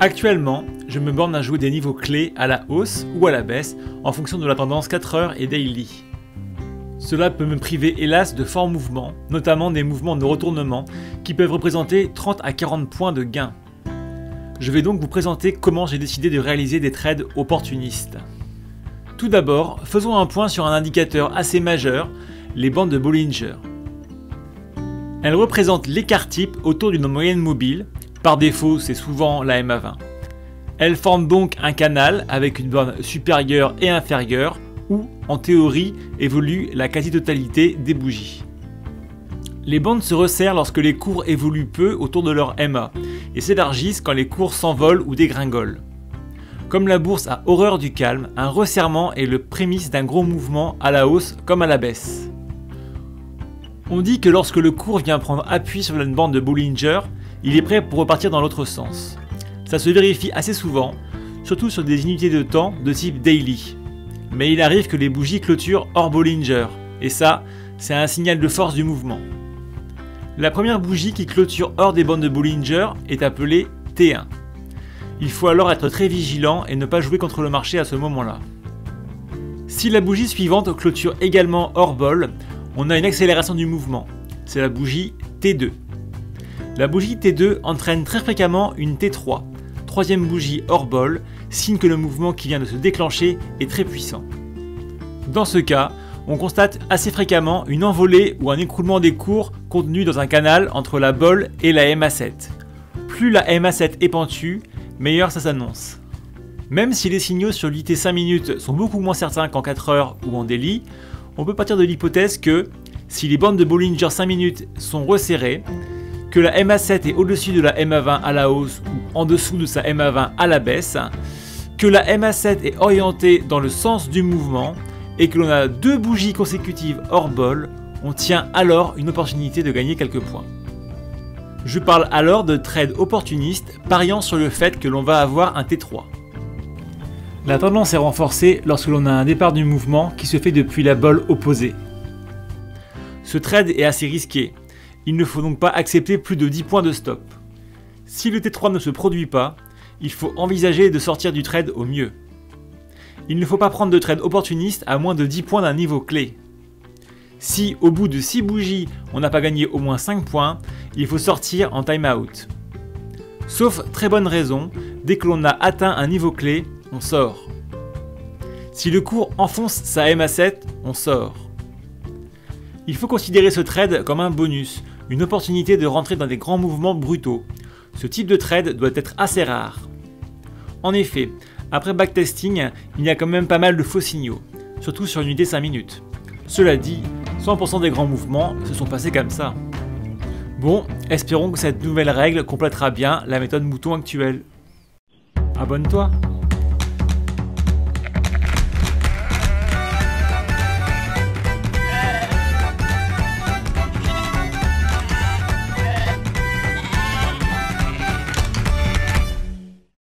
Actuellement, je me borne à jouer des niveaux clés à la hausse ou à la baisse en fonction de la tendance 4 heures et daily. Cela peut me priver hélas de forts mouvements, notamment des mouvements de retournement qui peuvent représenter 30 à 40 points de gain. Je vais donc vous présenter comment j'ai décidé de réaliser des trades opportunistes. Tout d'abord, faisons un point sur un indicateur assez majeur, les bandes de Bollinger. Elles représentent l'écart type autour d'une moyenne mobile, par défaut c'est souvent la MA20. Elles forment donc un canal avec une borne supérieure et inférieure où, en théorie, évolue la quasi-totalité des bougies. Les bandes se resserrent lorsque les cours évoluent peu autour de leur MA et s'élargissent quand les cours s'envolent ou dégringolent. Comme la bourse a horreur du calme, un resserrement est le prémisse d'un gros mouvement à la hausse comme à la baisse. On dit que lorsque le cours vient prendre appui sur une bande de Bollinger, il est prêt pour repartir dans l'autre sens. Ça se vérifie assez souvent, surtout sur des unités de temps de type daily. Mais il arrive que les bougies clôturent hors Bollinger, et ça, c'est un signal de force du mouvement. La première bougie qui clôture hors des bandes de Bollinger est appelée T1. Il faut alors être très vigilant et ne pas jouer contre le marché à ce moment-là. Si la bougie suivante clôture également hors bol, on a une accélération du mouvement. C'est la bougie T2. La bougie T2 entraîne très fréquemment une T3, troisième bougie hors bol, signe que le mouvement qui vient de se déclencher est très puissant. Dans ce cas, on constate assez fréquemment une envolée ou un écroulement des cours contenu dans un canal entre la bol et la MA7. Plus la MA7 est pentue, meilleur ça s'annonce. Même si les signaux sur l'IT 5 minutes sont beaucoup moins certains qu'en 4 heures ou en daily, on peut partir de l'hypothèse que, si les bandes de Bollinger 5 minutes sont resserrées, que la MA7 est au-dessus de la MA20 à la hausse ou en dessous de sa MA20 à la baisse, que la MA7 est orientée dans le sens du mouvement et que l'on a deux bougies consécutives hors bol, on tient alors une opportunité de gagner quelques points. Je parle alors de trade opportuniste pariant sur le fait que l'on va avoir un T3. La tendance est renforcée lorsque l'on a un départ du mouvement qui se fait depuis la bol opposée. Ce trade est assez risqué. Il ne faut donc pas accepter plus de 10 points de stop. Si le T3 ne se produit pas, il faut envisager de sortir du trade au mieux. Il ne faut pas prendre de trade opportuniste à moins de 10 points d'un niveau clé. Si au bout de 6 bougies on n'a pas gagné au moins 5 points, il faut sortir en time out. Sauf très bonne raison, dès que l'on a atteint un niveau clé, on sort. Si le cours enfonce sa MA7, on sort. Il faut considérer ce trade comme un bonus, une opportunité de rentrer dans des grands mouvements brutaux. Ce type de trade doit être assez rare. En effet, après backtesting, il y a quand même pas mal de faux signaux, surtout sur une unité 5 minutes. Cela dit, 100% des grands mouvements se sont passés comme ça. Bon, espérons que cette nouvelle règle complétera bien la méthode mouton actuelle. Abonne-toi!